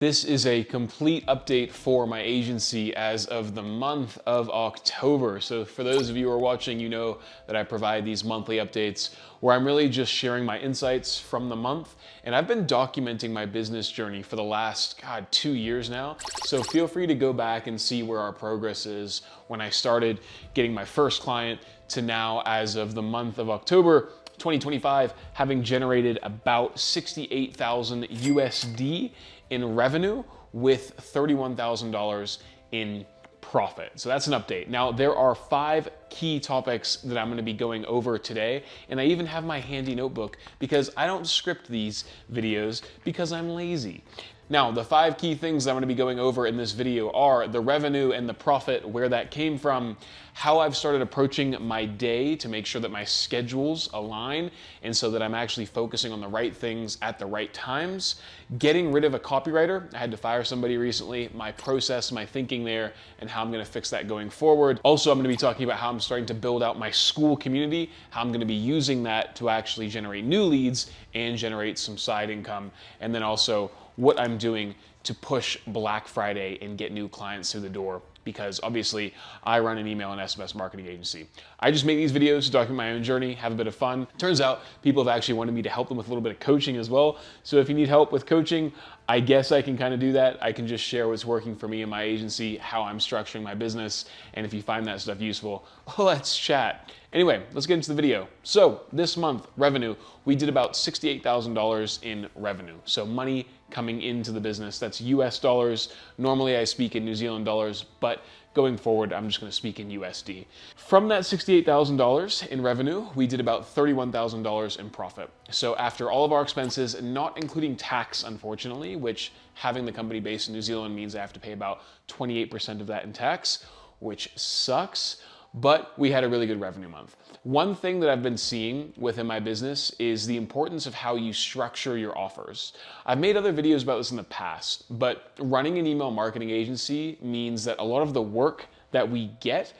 This is a complete update for my agency as of the month of October. So for those of you who are watching, you know that I provide these monthly updates where I'm really just sharing my insights from the month. And I've been documenting my business journey for the last, 2 years now. So feel free to go back and see where our progress is when I started getting my first client to now, as of the month of October 2025, having generated about 68,000 USD in revenue with $31,000 in profit. So that's an update. Now, there are 5 key topics that I'm going to be going over today, and I even have my handy notebook because I don't script these videos because I'm lazy. Now, the 5 key things I'm going to be going over in this video are the revenue and the profit, where that came from, how I've started approaching my day to make sure that my schedules align and so that I'm actually focusing on the right things at the right times, getting rid of a copywriter. I had to fire somebody recently, my process, my thinking there, and how I'm going to fix that going forward. Also, I'm going to be talking about how I'm starting to build out my school community, how I'm going to be using that to actually generate new leads and generate some side income, and then also what I'm doing to push Black Friday and get new clients through the door, because obviously I run an email and SMS marketing agency. I just make these videos to document my own journey, have a bit of fun. Turns out people have actually wanted me to help them with a little bit of coaching as well. So if you need help with coaching, I guess I can kind of do that. I can just share what's working for me and my agency, how I'm structuring my business. And if you find that stuff useful, let's chat. Anyway, let's get into the video. So this month, revenue, we did about $68,000 in revenue. So money coming into the business. That's US dollars. Normally I speak in New Zealand dollars, but going forward, I'm just going to speak in USD. From that $68,000 in revenue, we did about $31,000 in profit. So after all of our expenses, not including tax, unfortunately, which having the company based in New Zealand means I have to pay about 28% of that in tax, which sucks. But we had a really good revenue month. One thing that I've been seeing within my business is the importance of how you structure your offers. I've made other videos about this in the past, but running an email marketing agency means that a lot of the work that we get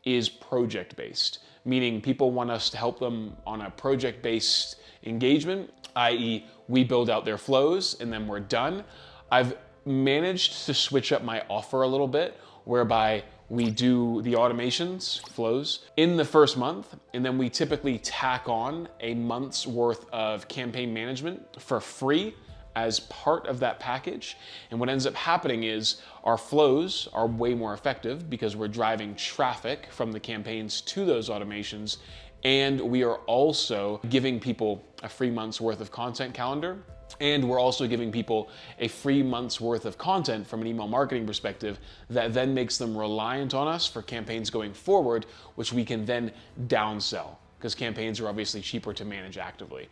is project-based, meaning people want us to help them on a project-based engagement, i.e. we build out their flows and then we're done. I've managed to switch up my offer a little bit, whereby we do the automations, flows, in the first month, and then we typically tack on a month's worth of campaign management for free as part of that package. And what ends up happening is our flows are way more effective because we're driving traffic from the campaigns to those automations, and we are also giving people a free month's worth of content calendar. And we're also giving people a free month's worth of content from an email marketing perspective that then makes them reliant on us for campaigns going forward, which we can then downsell, because campaigns are obviously cheaper to manage actively.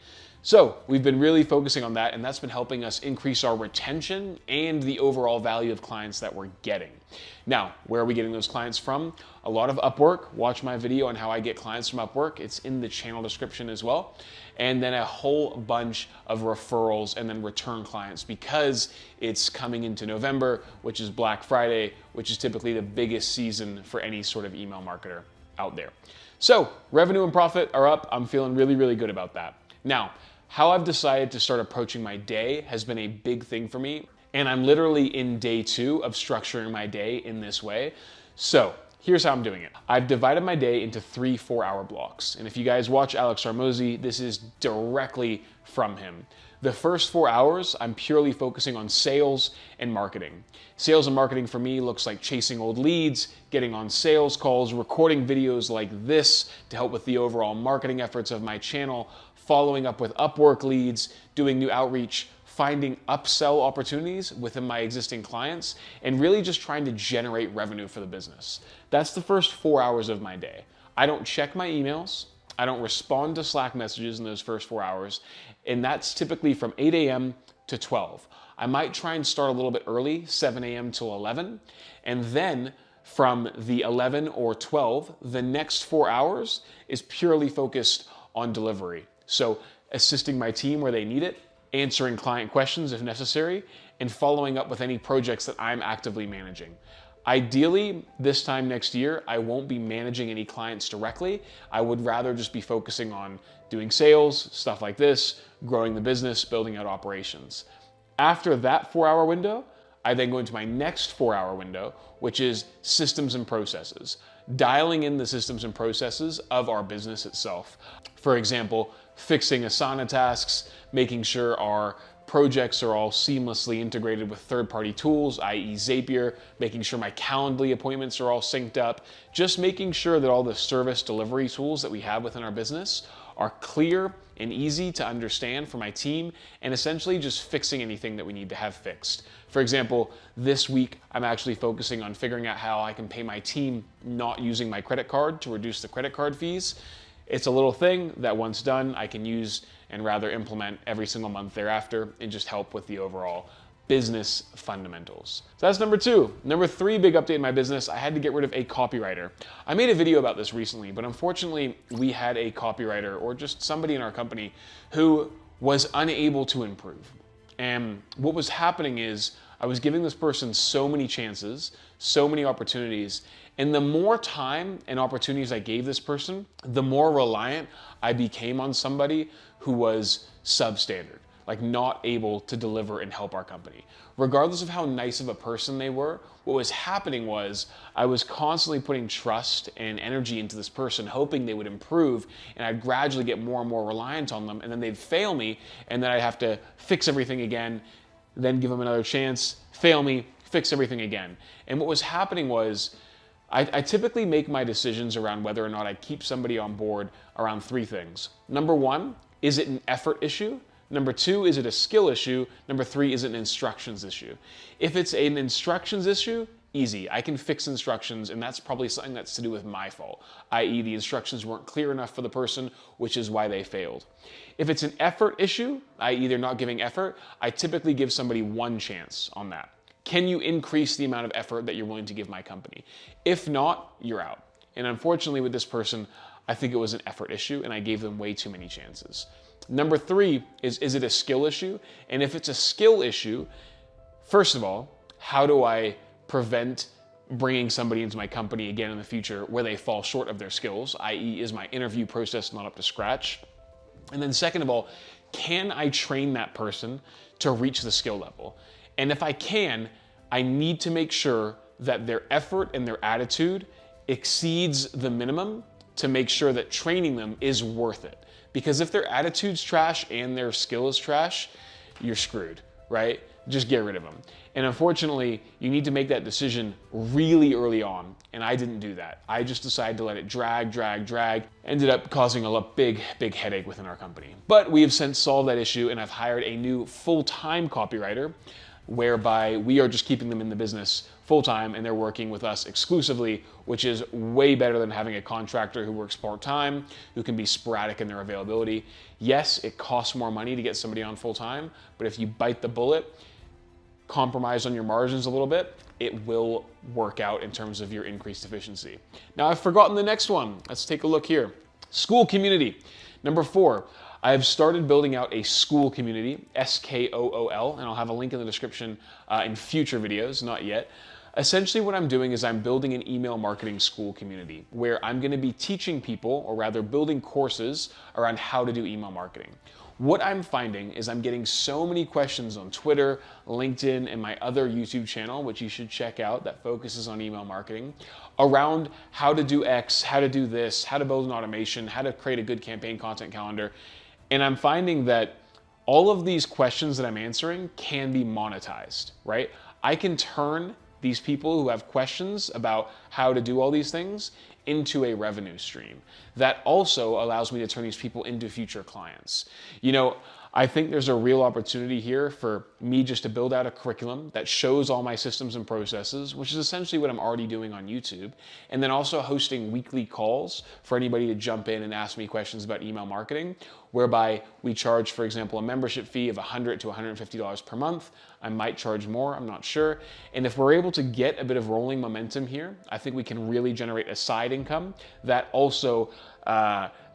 So we've been really focusing on that, and that's been helping us increase our retention and the overall value of clients that we're getting. Now, where are we getting those clients from? A lot of Upwork. Watch my video on how I get clients from Upwork. It's in the channel description as well. And then a whole bunch of referrals and then return clients, because it's coming into November, which is Black Friday, which is typically the biggest season for any sort of email marketer out there. So revenue and profit are up. I'm feeling really, really good about that. Now, how I've decided to start approaching my day has been a big thing for me. And I'm literally in day 2 of structuring my day in this way. So here's how I'm doing it. I've divided my day into 3 4-hour blocks. And if you guys watch Alex Hormozi, this is directly from him. The first 4 hours, I'm purely focusing on sales and marketing. Sales and marketing for me looks like chasing old leads, getting on sales calls, recording videos like this to help with the overall marketing efforts of my channel, following up with Upwork leads, doing new outreach, finding upsell opportunities within my existing clients, and really just trying to generate revenue for the business. That's the first 4 hours of my day. I don't check my emails. I don't respond to Slack messages in those first 4 hours. And that's typically from 8 a.m. to 12. I might try and start a little bit early, 7 a.m. till 11. And then from the 11 or 12, the next 4 hours is purely focused on delivery. So assisting my team where they need it, answering client questions if necessary, and following up with any projects that I'm actively managing. Ideally, this time next year, I won't be managing any clients directly. I would rather just be focusing on doing sales, stuff like this, growing the business, building out operations. After that 4-hour window, I then go into my next 4-hour window, which is systems and processes, dialing in the systems and processes of our business itself. For example, fixing Asana tasks, making sure our projects are all seamlessly integrated with third-party tools, i.e. Zapier, making sure my Calendly appointments are all synced up, just making sure that all the service delivery tools that we have within our business are clear and easy to understand for my team, and essentially just fixing anything that we need to have fixed. For example, this week I'm actually focusing on figuring out how I can pay my team not using my credit card to reduce the credit card fees. It's a little thing that once done, I can use and rather implement every single month thereafter and just help with the overall business fundamentals. So that's number 2. Number 3 big update in my business, I had to get rid of a copywriter. I made a video about this recently, but unfortunately we had a copywriter or just somebody in our company who was unable to improve. And what was happening is I was giving this person so many chances, so many opportunities, and the more time and opportunities I gave this person, the more reliant I became on somebody who was substandard, like not able to deliver and help our company. Regardless of how nice of a person they were, what was happening was I was constantly putting trust and energy into this person, hoping they would improve, and I'd gradually get more and more reliant on them, and then they'd fail me, and then I'd have to fix everything again, then give them another chance, fail me, fix everything again. And what was happening was I typically make my decisions around whether or not I keep somebody on board around 3 things. Number 1, is it an effort issue? Number 2, is it a skill issue? Number 3, is it an instructions issue? If it's an instructions issue, easy. I can fix instructions, and that's probably something that's to do with my fault, i.e. the instructions weren't clear enough for the person, which is why they failed. If it's an effort issue, i.e. they're not giving effort, I typically give somebody 1 chance on that. Can you increase the amount of effort that you're willing to give my company? If not, you're out. And unfortunately with this person, I think it was an effort issue and I gave them way too many chances. Number 3 is it a skill issue? And if it's a skill issue, first of all, how do I prevent bringing somebody into my company again in the future where they fall short of their skills, i.e. is my interview process not up to scratch? And then second of all, can I train that person to reach the skill level? And if I can, I need to make sure that their effort and their attitude exceeds the minimum to make sure that training them is worth it. Because if their attitude's trash and their skill is trash, you're screwed, right? Just get rid of them. And unfortunately, you need to make that decision really early on, and I didn't do that. I just decided to let it drag, ended up causing a big headache within our company. But we have since solved that issue, and I've hired a new full-time copywriter, whereby we are just keeping them in the business full-time and they're working with us exclusively, which is way better than having a contractor who works part-time, who can be sporadic in their availability. Yes, it costs more money to get somebody on full-time, but if you bite the bullet, compromise on your margins a little bit, it will work out in terms of your increased efficiency. Now I've forgotten the next one. Let's take a look here. School community. Number 4. I have started building out a school community, SKOOL, and I'll have a link in the description in future videos, not yet. Essentially what I'm doing is I'm building an email marketing school community where I'm gonna be teaching people, or rather building courses around how to do email marketing. What I'm finding is I'm getting so many questions on Twitter, LinkedIn, and my other YouTube channel, which you should check out, that focuses on email marketing, around how to do X, how to do this, how to build an automation, how to create a good campaign content calendar. And I'm finding that all of these questions that I'm answering can be monetized, right? I can turn these people who have questions about how to do all these things into a revenue stream. That also allows me to turn these people into future clients. You know, I think there's a real opportunity here for me just to build out a curriculum that shows all my systems and processes, which is essentially what I'm already doing on YouTube, and then also hosting weekly calls for anybody to jump in and ask me questions about email marketing, whereby we charge, for example, a membership fee of $100 to $150 per month. I might charge more, I'm not sure. And if we're able to get a bit of rolling momentum here, I think we can really generate a side income that also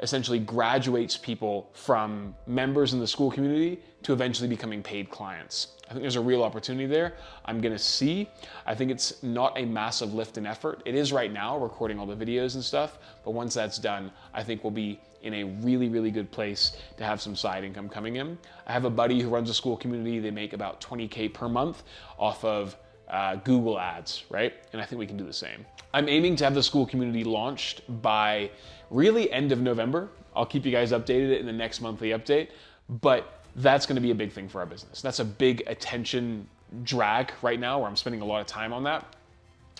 essentially graduates people from members in the school community to eventually becoming paid clients. I think there's a real opportunity there. I'm gonna see. I think it's not a massive lift in effort. It is right now, recording all the videos and stuff, but once that's done, I think we'll be in a really, really good place to have some side income coming in. I have a buddy who runs a school community. They make about 20K per month off of Google ads, right? And I think we can do the same. I'm aiming to have the school community launched by really end of November. I'll keep you guys updated in the next monthly update, but that's gonna be a big thing for our business. That's a big attention drag right now where I'm spending a lot of time on that,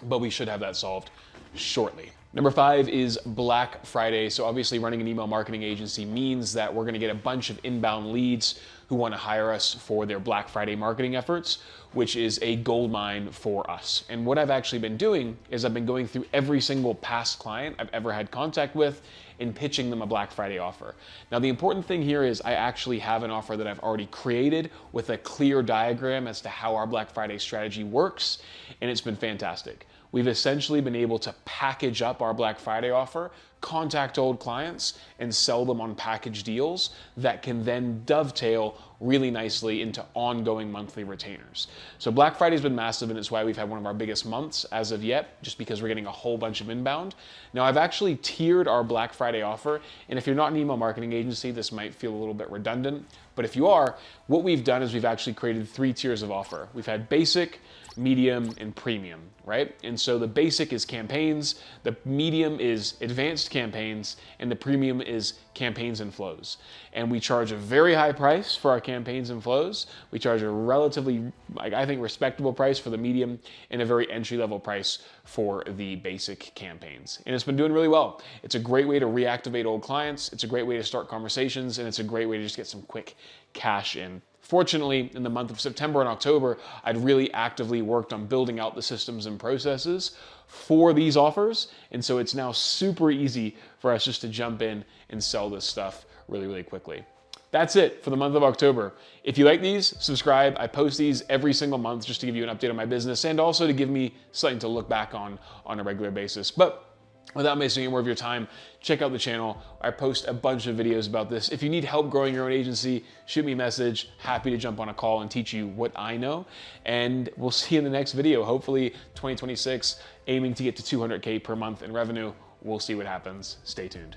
but we should have that solved shortly. Number 5 is Black Friday. So obviously running an email marketing agency means that we're gonna get a bunch of inbound leads who wanna hire us for their Black Friday marketing efforts, which is a gold mine for us. And what I've actually been doing is I've been going through every single past client I've ever had contact with and pitching them a Black Friday offer. Now, the important thing here is I actually have an offer that I've already created with a clear diagram as to how our Black Friday strategy works, and it's been fantastic. We've essentially been able to package up our Black Friday offer, contact old clients, and sell them on package deals that can then dovetail really nicely into ongoing monthly retainers. So Black Friday's been massive, and it's why we've had one of our biggest months as of yet, just because we're getting a whole bunch of inbound. Now, I've actually tiered our Black Friday offer, and if you're not an email marketing agency, this might feel a little bit redundant, but if you are, what we've done is we've actually created 3 tiers of offer. We've had basic, medium, and premium, right? And so the basic is campaigns, the medium is advanced campaigns, and the premium is campaigns and flows. And we charge a very high price for our campaigns and flows. We charge a relatively, I think, respectable price for the medium and a very entry-level price for the basic campaigns. And it's been doing really well. It's a great way to reactivate old clients. It's a great way to start conversations, and it's a great way to just get some quick cash in. Fortunately, in the month of September and October, I'd really actively worked on building out the systems and processes for these offers. And so it's now super easy for us just to jump in and sell this stuff really, really quickly. That's it for the month of October. If you like these, subscribe. I post these every single month just to give you an update on my business and also to give me something to look back on a regular basis. But without wasting any more of your time, check out the channel. I post a bunch of videos about this. If you need help growing your own agency, shoot me a message. Happy to jump on a call and teach you what I know. And we'll see you in the next video. Hopefully 2026, aiming to get to 200K per month in revenue. We'll see what happens. Stay tuned.